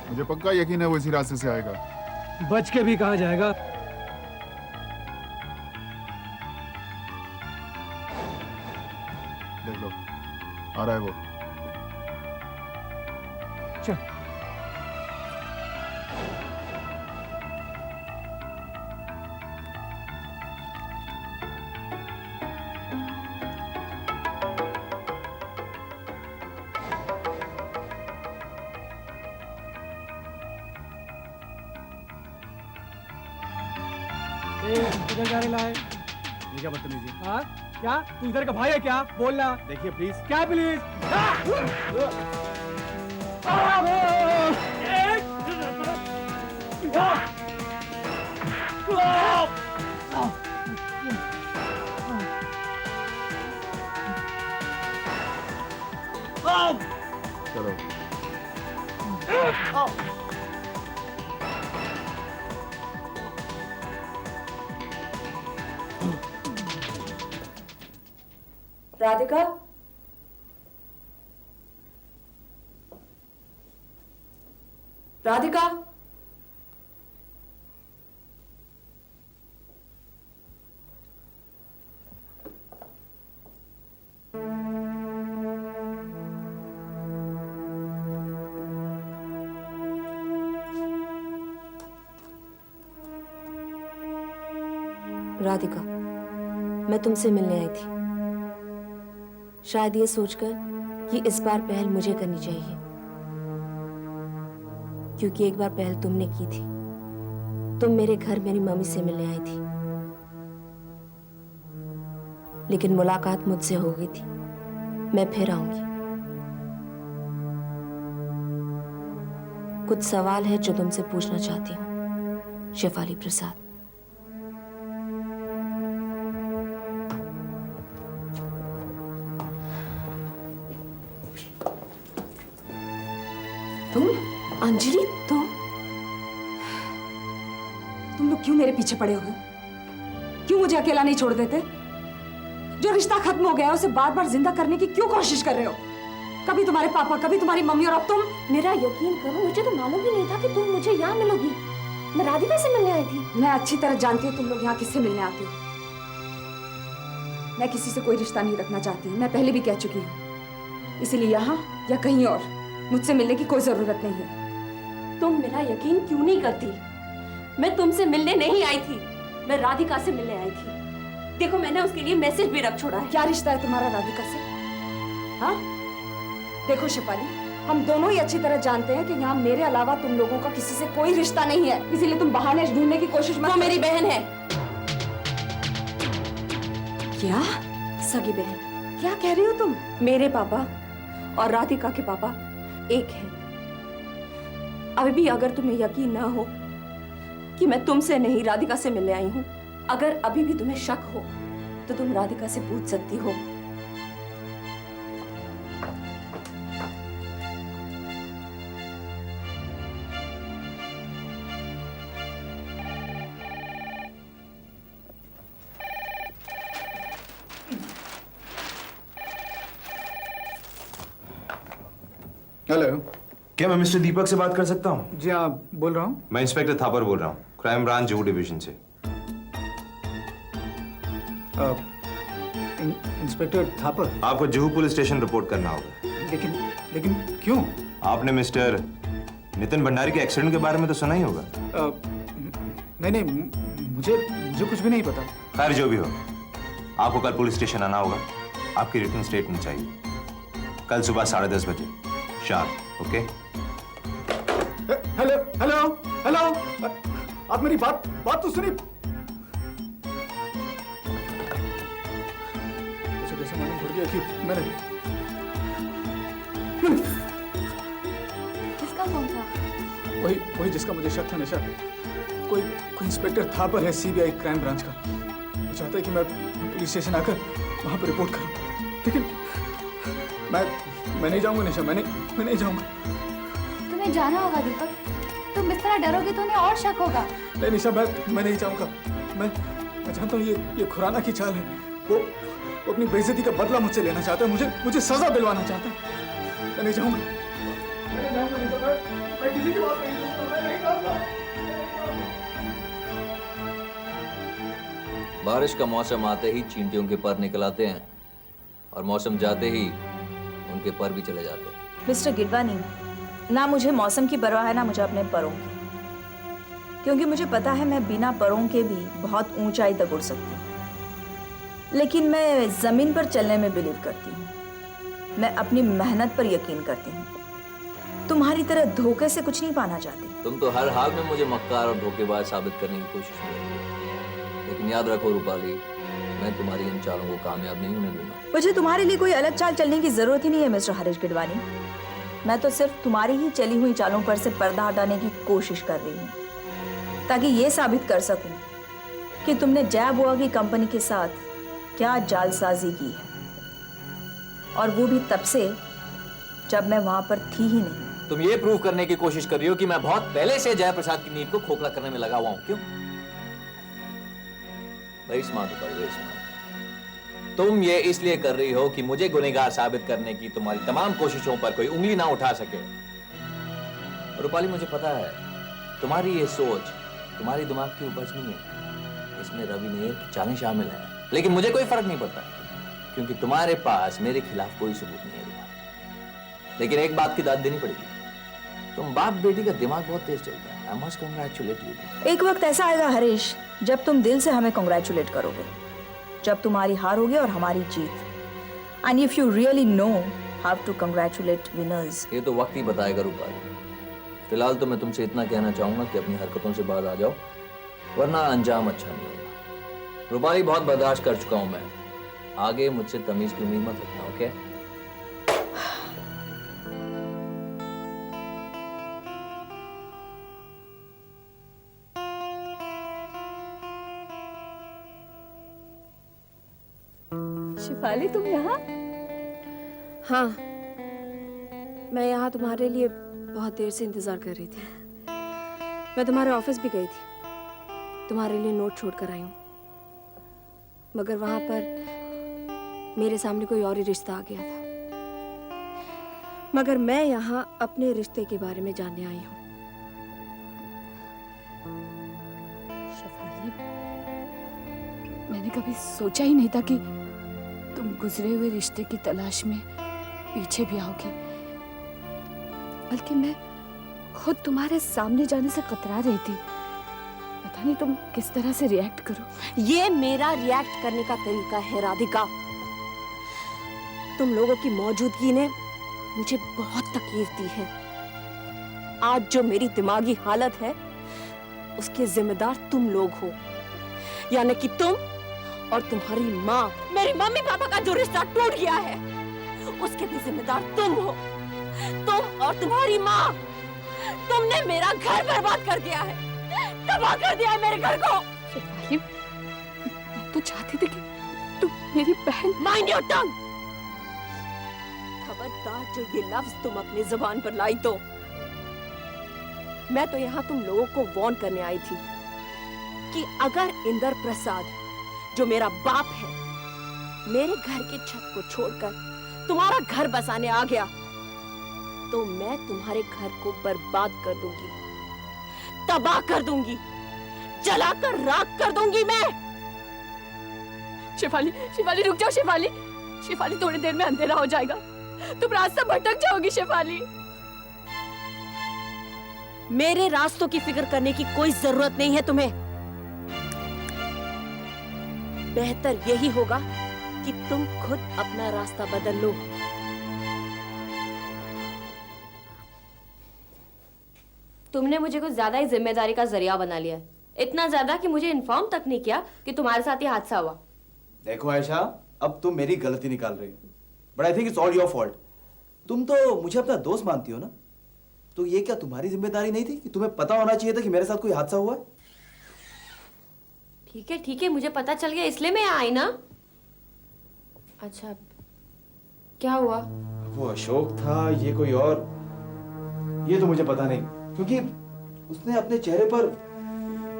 मुझे पक्का यकीन है वो इसी रास्ते से आएगा। बच के भी कहाँ जाएगा? देख लो, आ रहा है वो। चल। इधर जा रहे लाए? ये क्या बदतमीजी? हाँ क्या तू इधर का भाई है क्या? बोलना। देखिए प्लीज। क्या प्लीज? चलो। राधिका, राधिका, राधिका, मैं तुमसे मिलने आई थी। शायद ये सोचकर कि इस बार पहल मुझे करनी चाहिए, क्योंकि एक बार पहल तुमने की थी। तुम मेरे घर मेरी मम्मी से मिलने आई थी, लेकिन मुलाकात मुझसे हो गई थी। मैं फिर आऊंगी। कुछ सवाल है जो तुमसे पूछना चाहती हूँ, शेफाली प्रसाद। तुम अंजलि, तुम लोग क्यों मेरे पीछे पड़े हो? क्यों मुझे अकेला नहीं छोड़ देते? जो रिश्ता खत्म हो गया है उसे बार बार जिंदा करने की क्यों कोशिश कर रहे हो? कभी तुम्हारे पापा, कभी तुम्हारी मम्मी, और अब तुम। मेरा यकीन करो, मुझे तो मालूम भी नहीं था कि तुम मुझे यहाँ मिलोगी। मैं राधिका से मिलने आई थी। मैं अच्छी तरह जानती हूँ तुम लोग यहाँ किससे मिलने आते हो। मैं किसी से कोई रिश्ता नहीं रखना चाहती हूँ, मैं पहले भी कह चुकी हूँ। इसीलिए यहाँ या कहीं और मुझसे मिलने की कोई जरूरत नहीं है। तुम मेरा यकीन क्यों नहीं करती? मैं तुमसे मिलने नहीं आई थी, मैं राधिका से मिलने आई थी। देखो, मैंने उसके लिए मैसेज भी रख छोड़ा है। क्या रिश्ता है तुम्हारा राधिका से? हाँ देखो शेफाली, हम दोनों ही अच्छी तरह जानते हैं कि यहाँ मेरे अलावा तुम लोगों का किसी से कोई रिश्ता नहीं है। इसीलिए तुम बहाने ढूंढने की कोशिश मत। वो मेरी बहन है। क्या? सगी बहन? क्या कह रही हो तुम? मेरे पापा और राधिका के पापा एक है। अभी भी अगर तुम्हें यकीन ना हो कि मैं तुमसे नहीं राधिका से मिलने आई हूं, अगर अभी भी तुम्हें शक हो तो तुम राधिका से पूछ सकती हो। हेलो। क्या मैं मिस्टर दीपक से बात कर सकता हूँ? जी हाँ, बोल रहा हूँ। मैं इंस्पेक्टर थापर बोल रहा हूँ, क्राइम ब्रांच जुहू डिवीजन से। इंस्पेक्टर थापर? आपको जुहू पुलिस स्टेशन रिपोर्ट करना होगा। लेकिन क्यों? आपने मिस्टर नितिन भंडारी के एक्सीडेंट के बारे में तो सुना ही होगा। नहीं, मुझे कुछ भी नहीं पता। खैर जो भी हो, आपको कल पुलिस स्टेशन आना होगा। आपकी रिटन स्टेटमेंट चाहिए कल सुबह 10:30 बजे शार्प। ओके? हेलो, आप मेरी बात तो सुनिए। मुझे कैसे मालूम पड़ गया कि मैंने किसका फोन था? वही जिसका मुझे शक था। निशा, कोई इंस्पेक्टर थापर है, सीबीआई क्राइम ब्रांच का। वो चाहता है कि मैं पुलिस स्टेशन आकर वहां पर रिपोर्ट करूं, लेकिन मैं नहीं जाऊंगा निशा, मैं नहीं जाऊंगा। तुम्हें जाना होगा दीपक, तुम इस तरह डरोगे तो उन्हें और शक होगा। नहीं निशा, मैं नहीं जाऊंगा। मैं जानता हूँ ये खुराना की चाल है। वो अपनी बेइज्जती का बदला मुझसे लेना चाहता है, मुझे सजा दिलवाना चाहता है। मैं नहीं जाऊंगा। मैं किसी की बात नहीं सुनता, मैं नहीं करता। बारिश का मौसम आते ही चींटियों के पर निकल आते हैं और मौसम जाते ही उनके पर भी चले जाते हैं। मिस्टर गिडवानी, ना मुझे मौसम की परवाह है ना मुझे अपने परों की, क्योंकि मुझे पता है मैं बिना परों के भी बहुत ऊंचाई तक उड़ सकती हूँ। लेकिन मैं जमीन पर चलने में बिलीव करती हूँ। मैं अपनी मेहनत पर यकीन करती हूँ। तुम्हारी तरह धोखे से कुछ नहीं पाना चाहती। तुम तो हर हाल में मुझे मक्कार और धोखेबाज साबित करने की कोशिश में लगी हो। लेकिन याद रखो रूपाली, मैं तुम्हारी इन चालों को कामयाब नहीं होने दूंगा। मुझे तुम्हारे लिए कोई अलग चाल चलने की जरूरत ही नहीं है मिस्टर हरीश गिडवानी। मैं तो सिर्फ तुम्हारी ही चली हुई चालों पर से पर्दा हटाने की कोशिश कर रही हूँ, ताकि ये साबित कर सकूं कि तुमने जया बुआ की कंपनी के साथ क्या जालसाजी की है, और वो भी तब से जब मैं वहां पर थी ही नहीं। तुम ये प्रूव करने की कोशिश कर रही हो कि मैं बहुत पहले से जयप्रसाद की नींद को खोखला करने में लगा हुआ हूं। क्यों? Very smart Rupali, very smart. तुम ये इसलिए कर रही हो कि मुझे गुनहगार साबित करने की तुम्हारी तमाम कोशिशों पर कोई उंगली ना उठा सके। रूपाली, मुझे पता है तुम्हारी ये सोच तुम्हारी दिमाग की उपज नहीं है, इसमें रवि नेर की चालें शामिल हैं। लेकिन मुझे कोई फर्क नहीं पड़ता, क्योंकि तुम्हारे पास मेरे खिलाफ कोई सबूत नहीं है। लेकिन एक बात की दाद देनी पड़ेगी, तुम बाप बेटी का दिमाग बहुत तेज चलता है। I must congratulate you. एक वक्त ऐसा आएगा हरीश जब तुम दिल से हमें कांग्रेचुलेट करोगे, जब तुम्हारी हार होगी और हमारी जीत। And if you really know how to congratulate winners. ये तो वक्त ही बताएगा रूपाली। फिलहाल तो मैं तुमसे इतना कहना चाहूंगा कि अपनी हरकतों से बाहर आ जाओ, वरना अंजाम अच्छा नहीं होगा। रूपाली, बहुत बर्दाश्त कर चुका हूं मैं, आगे मुझसे तमीज की उम्मीद मत रखना, ओके? शिफाली, तुम यहाँ? हाँ, मैं यहाँ तुम्हारे लिए बहुत देर से इंतजार कर रही थी। मैं तुम्हारे ऑफिस भी गई थी, तुम्हारे लिए नोट छोड़ कर आई हूँ, मगर वहां पर मेरे सामने कोई और ही रिश्ता आ गया था। मगर मैं यहाँ अपने रिश्ते के बारे में जानने आई हूँ। शिफाली, मैंने कभी सोचा ही नहीं था कि तुम गुजरे हुए रिश्ते की तलाश में पीछे भी आओगी। बल्कि मैं खुद तुम्हारे सामने जाने से कतरा रही थी। पता नहीं तुम किस तरह से रिएक्ट करो। ये मेरा रिएक्ट करने का तरीका है राधिका। तुम लोगों की मौजूदगी ने मुझे बहुत तकलीफ दी है। आज जो मेरी दिमागी हालत है उसके जिम्मेदार तुम लोग हो, यानी कि तुम और तुम्हारी माँ। मेरी मम्मी पापा का जो रिश्ता टूट गया है उसके भी जिम्मेदार तुम हो। तुम और तुम्हारी माँ, तुमने मेरा घर बर्बाद कर दिया है, तबाह कर दिया है मेरे घर को। शिफाली, मैं तो चाहती थी कि तुम मेरी बहन। Mind your tongue. खबरदार जो ये लफ्ज तुम अपनी जुबान पर लाई तो। मैं तो यहाँ तुम लोगों को वार्न करने आई थी कि अगर इंदर प्रसाद जो मेरा बाप है मेरे घर की छत को छोड़कर तुम्हारा घर बसाने आ गया तो मैं तुम्हारे घर को बर्बाद कर दूंगी, तबाह कर दूंगी, जलाकर राख कर दूंगी मैं। शिफाली, शिफाली रुक जाओ। शिफाली, शिफाली थोड़ी देर में अंधेरा हो जाएगा, तुम रास्ता भटक जाओगी। शिफाली, मेरे रास्तों की फिक्र करने की कोई जरूरत नहीं है तुम्हें। बेहतर यही होगा कि तुम खुद अपना रास्ता बदल लो। तुमने मुझे कुछ ज्यादा ही जिम्मेदारी का जरिया बना लिया है, इतना ज्यादा कि मुझे इन्फॉर्म तक नहीं किया कि तुम्हारे साथ ये हादसा हुआ। देखो आयशा, अब तुम मेरी गलती निकाल रही हो, but I think it's all your fault. तुम तो मुझे अपना दोस्त मानती हो ना, तो ये क्या तुम्हारी जिम्मेदारी नहीं थी कि तुम्हें पता होना चाहिए था कि मेरे साथ कोई हादसा हुआ है? ठीक है, मुझे पता चल गया इसलिए मैं आई ना। अच्छा, क्या हुआ? वो अशोक था, ये कोई और, ये तो मुझे पता नहीं, क्योंकि उसने अपने चेहरे पर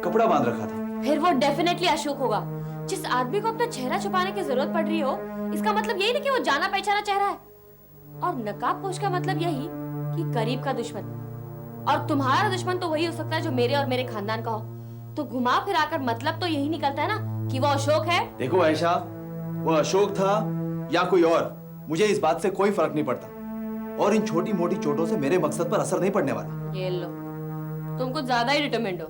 कपड़ा बांध रखा था। फिर वो डेफिनेटली अशोक होगा। जिस आदमी को अपना चेहरा छुपाने की जरूरत पड़ रही हो, इसका मतलब यही नहीं कि वो जाना पहचाना चेहरा है। और नकाब पोश का मतलब यही कि करीब का दुश्मन। और तुम्हारा दुश्मन तो वही हो सकता है जो मेरे और मेरे खानदान का हो। तो घुमा फिरा कर मतलब तो यही निकलता है ना कि वो अशोक है। देखो आयशा, वो अशोक था या कोई और, मुझे इस बात से कोई फर्क नहीं पड़ता, और इन छोटी मोटी चोटों से मेरे मकसद पर असर नहीं पड़ने वाला। ये लो, तुम कुछ ज्यादा ही डिटरमिन्ड हो।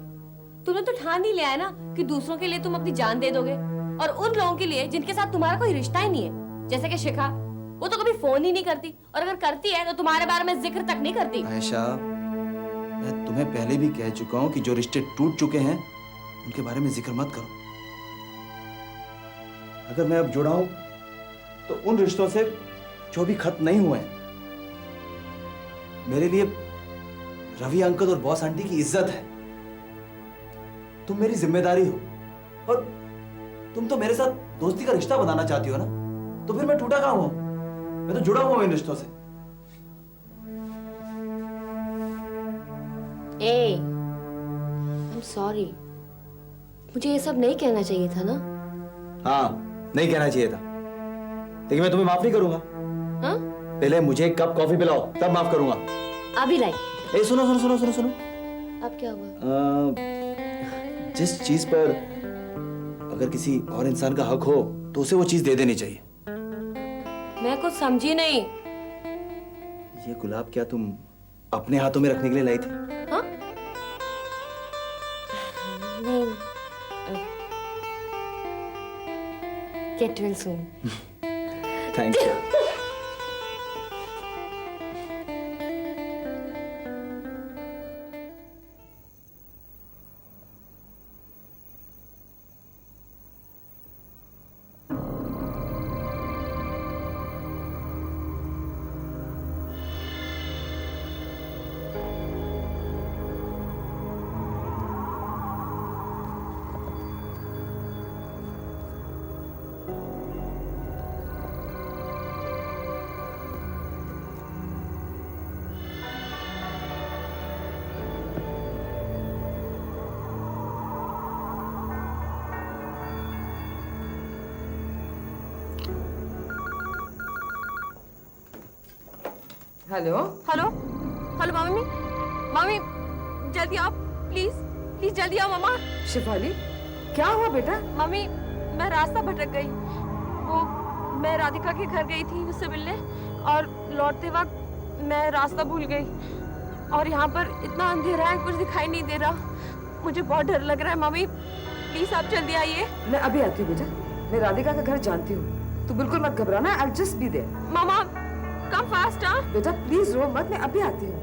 तुमने तो ठान ही लिया है ना कि दूसरों के लिए तुम अपनी जान दे दोगे, और उन लोगों के लिए जिनके साथ तुम्हारा कोई रिश्ता ही नहीं है, जैसे कि शिखा। वो तो कभी फोन ही नहीं करती, और अगर करती है तो तुम्हारे बारे में जिक्र तक नहीं करती। आयशा, मैं तुम्हें पहले भी कह चुका हूँ कि जो रिश्ते टूट चुके हैं उनके बारे में जिक्र मत करो। अगर मैं अब जुड़ा हूं तो उन रिश्तों से जो भी खत्म नहीं हुए हैं। मेरे लिए रवि अंकल और बॉस आंटी की इज्जत है। तुम मेरी जिम्मेदारी हो, और तुम तो मेरे साथ दोस्ती का रिश्ता बनाना चाहती हो ना, तो फिर मैं टूटा कहां हूं? मैं तो जुड़ा हुआ हूं इन रिश्तों से। I'm sorry, मुझे ये सब नहीं कहना चाहिए था ना। हाँ, नहीं कहना चाहिए था, लेकिन मैं तुम्हें माफ नहीं करूंगा। हाँ? पहले मुझे एक कप कॉफी पिलाओ, तब माफ करूंगा। अभी लाई। ए, सुनो सुनो सुनो सुनो सुनो। अब क्या हुआ? जिस चीज पर अगर किसी और इंसान का हक हो तो उसे वो चीज दे देनी चाहिए। मैं कुछ समझी नहीं। ये गुलाब क्या तुम अपने हाथों में रखने के लिए लाई थी? हाँ? नहीं। Get well soon. Thank you. Hello hello hello मामी, मामी जल्दी आओ प्लीज, प्लीज जल्दी आओ मामा। शिफाली, क्या हुआ बेटा? मम्मी, मैं रास्ता भटक गई। वो मैं राधिका के घर गई थी उससे मिलने, और लौटते वक्त मैं रास्ता भूल गई, और यहाँ पर इतना अंधेरा है, कुछ दिखाई नहीं दे रहा। मुझे बहुत डर लग रहा है मम्मी, प्लीज आप जल्दी आइए। मैं अभी आती हूँ बेटा, मैं राधिका का घर जानती हूँ, तू बिल्कुल मत घबराना। I will just be there. मामा कम फास्ट। हाँ बेटा प्लीज रो मत, मैं अभी आती हूँ।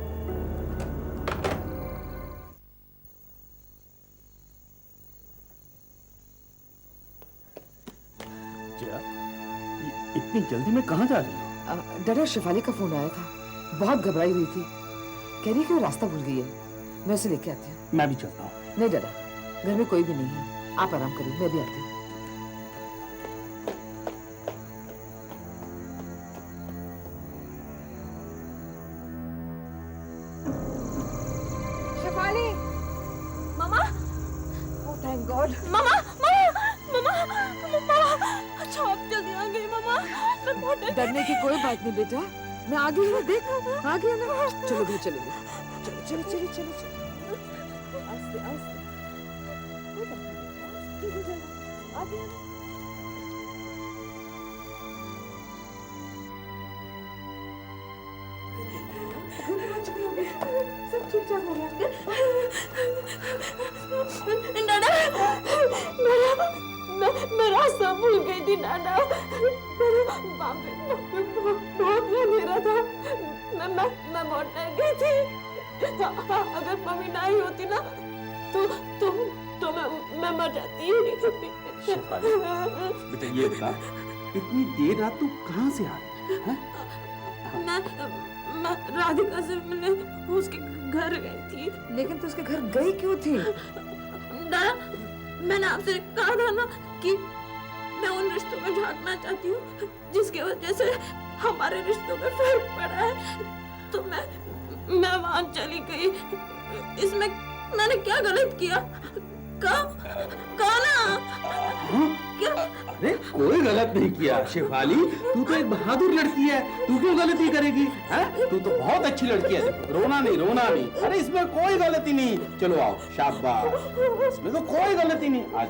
इतनी जल्दी में कहाँ जा रही हो? डरा, शिफाली का फोन आया था, बहुत घबराई हुई थी, कह रही कि वो रास्ता भूल गई है। मैं उसे लेके आती हूँ। मैं भी चलता हूँ। नहीं डरा, घर में कोई भी नहीं है, आप आराम करिए, मैं भी आती हूँ। शिफाली, मामा, ओह थैंक गॉड। मामा, मामा, मामा, मामा, अच्छा आप जल्दी आ गए मामा। मैं बहुत डरने की कोई बात नहीं बेटा, मैं आ गई हूँ, देख आ गई ना। चलो घर चलेंगे, चलो चलो चलो चलो चलो, आस्ते आस्ते, आ गई। सब ठीक ठाक हो गया। नाना, मैं रास्ता भूल गई थी नाना। वहाँ पे बहुत अंधेरा था, मैं बहुत डर गई थी। अगर मम्मी ना ही होती ना तो मैं मर जाती। बेटा ये बता, इतनी देर रात तू कहाँ से आ रही है? मैं राधिका से मिलने उसके घर गई थी। लेकिन तू उसके घर गई क्यों थी? दादा, मैंने आपसे कहा था ना कि मैं उन रिश्तों में झांकना चाहती हूँ जिसकी वजह से हमारे रिश्तों में फर्क पड़ा है, तो मैं वहां चली गई। इसमें मैंने क्या गलत किया? कहा ना। हाँ? क्या? अरे कोई गलत नहीं किया शेफाली, तू तो एक बहादुर लड़की है, तू क्यों गलती करेगी? हैं? तू तो बहुत अच्छी लड़की है, रोना नहीं रोना नहीं। अरे इसमें कोई गलती नहीं, चलो आओ, शाबाश, इसमें तो कोई गलती नहीं। आज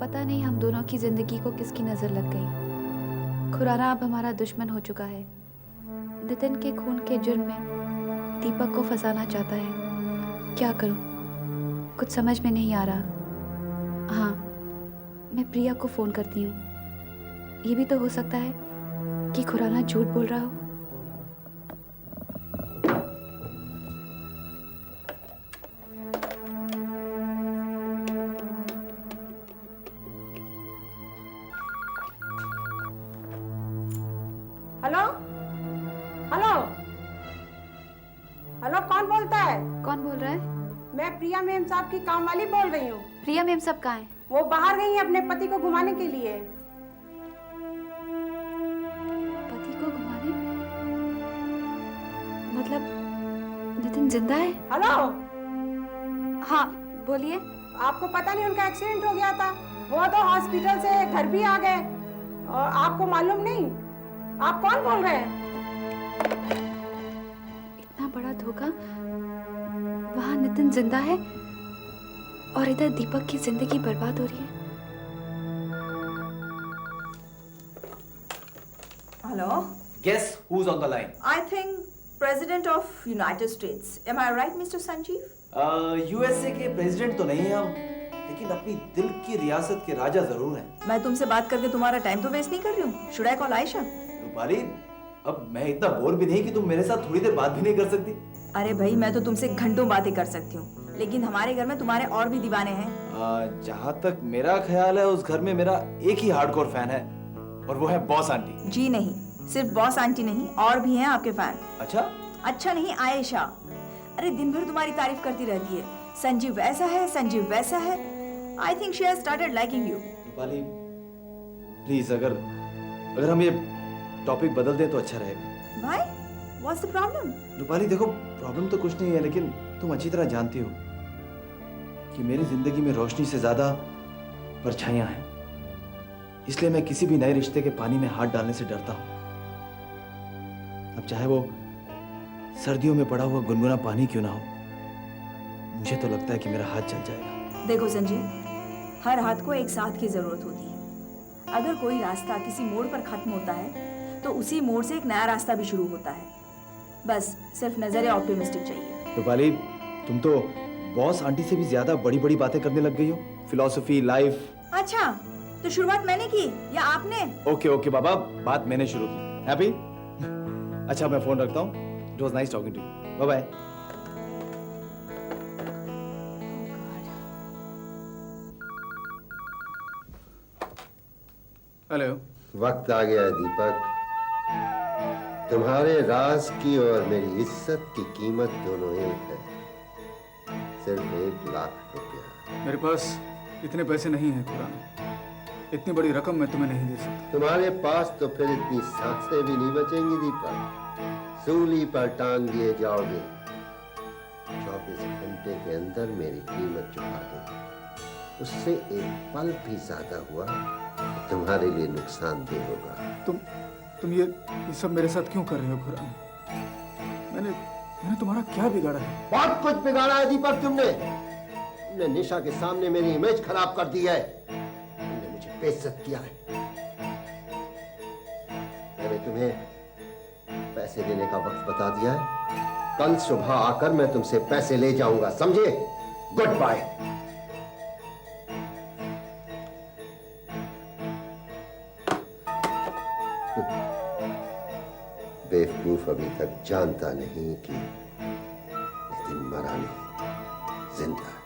पता नहीं हम दोनों की जिंदगी को किसकी नजर लग गई। खुराना अब हमारा दुश्मन हो चुका है। नितिन के खून के जुर्म में दीपक को फंसाना चाहता है। क्या करूं? कुछ समझ में नहीं आ रहा। हाँ, मैं प्रिया को फोन करती हूँ। ये भी तो हो सकता है कि खुराना झूठ बोल रहा हो। हेलो हेलो हेलो, कौन बोलता है? कौन बोल रहा है? मैं प्रिया मेम साहब की काम वाली बोल रही हूँ। प्रिया मेम सब कहाँ हैं? वो बाहर गई हैं अपने पति को घुमाने के लिए। पति को घुमाने? मतलब नितिन जिंदा है? हेलो, हाँ बोलिए। आपको पता नहीं उनका एक्सीडेंट हो गया था? वो तो हॉस्पिटल से घर भी आ गए और आपको मालूम नहीं? आप कौन बोल रहे हैं? इतना बड़ा धोखा। वहां नितिन जिंदा है और इधर दीपक की जिंदगी बर्बाद हो रही है। Hello, Guess who's on the line? I think president of United States. Am I right mister Sanjeev? USA के प्रेसिडेंट तो नहीं है हम, लेकिन अपनी दिल की रियासत के राजा जरूर हैं। मैं तुमसे बात करके तुम्हारा टाइम तो वेस्ट नहीं कर रही हूँ। Should I call Ayesha? Rupali, अब मैं इतना बोर भी नहीं कि तुम मेरे साथ थोड़ी देर बात भी नहीं कर सकती। अरे भाई, मैं तो तुमसे घंटों बातें कर सकती हूँ, लेकिन हमारे घर में तुम्हारे और भी दीवाने हैं। जहाँ तक मेरा ख्याल है उस घर में मेरा एक ही हार्डकोर फैन है और वो है बॉस आंटी। जी नहीं, सिर्फ बॉस आंटी नहीं, और भी हैं आपके फैन। अच्छा? अच्छा नहीं, आयशा। अरे दिन भर तुम्हारी तारीफ करती रहती है, संजीव ऐसा है, संजीव वैसा है। I think she has started liking you. Rupali please, अगर हम ये टॉपिक बदल दें तो अच्छा रहेगा। भाई, व्हाट्स द प्रॉब्लम? रूपाली देखो, प्रॉब्लम तो कुछ नहीं है, लेकिन तुम अच्छी तरह जानती हो कि मेरी जिंदगी में रोशनी से ज्यादा परछाइयां हैं। इसलिए मैं किसी भी नए रिश्ते के पानी में हाथ डालने से डरता हूं। अब चाहे वो सर्दियों में पड़ा हुआ गुनगुना पानी क्यों ना हो, मुझे तो लगता है कि मेरा हाथ जल जाएगा। देखो संजीव, हर हाथ को एक साथ की जरूरत होती है। अगर कोई रास्ता किसी मोड़ पर खत्म होता है तो उसी मोड़ से एक नया रास्ता भी शुरू होता है। बस सिर्फ नजरिया ऑप्टिमिस्टिक चाहिए। रूपाली, तुम तो बॉस आंटी से भी ज्यादा बड़ी बड़ी बातें करने लग गई हो। Philosophy, life. अच्छा, तो शुरुआत मैंने की या आपने? ओके ओके बाबा, बात मैंने शुरू की। हैप्पी? अच्छा, मैं फोन रखता हूँ। It was nice talking to you. Bye bye. Hello. वक्त आ गया है दीपक। तुम्हारे राज की और मेरी इज्जत की कीमत दोनों एक है, सिर्फ 1 लाख रुपया। मेरे पास इतने पैसे नहीं हैं खुराना, इतनी बड़ी रकम मैं तुम्हें नहीं दे सकता। तुम्हारे पास तो फिर इतनी सांसें भी नहीं बचेंगी दीपक। सूली पर टांग दिए जाओगे। 24 घंटे के अंदर मेरी कीमत चुका दो। उससे एक पल भी ज्यादा हुआ तो तुम्हारे लिए नुकसानदेह होगा। तुम ये सब मेरे साथ क्यों कर रहे हो खुराना? मैंने तुम्हारा क्या बिगाड़ा है? बहुत कुछ बिगाड़ा है दीपक तुमने निशा के सामने मेरी इमेज खराब कर दी है। तुमने मुझे बेइज्जत किया है। मैंने तुम्हें पैसे देने का वक्त बता दिया है। कल सुबह आकर मैं तुमसे पैसे ले जाऊंगा, समझे? Good bye. बेवकूफ अभी तक जानता नहीं कि नितिन मरा नहीं, जिंदा है।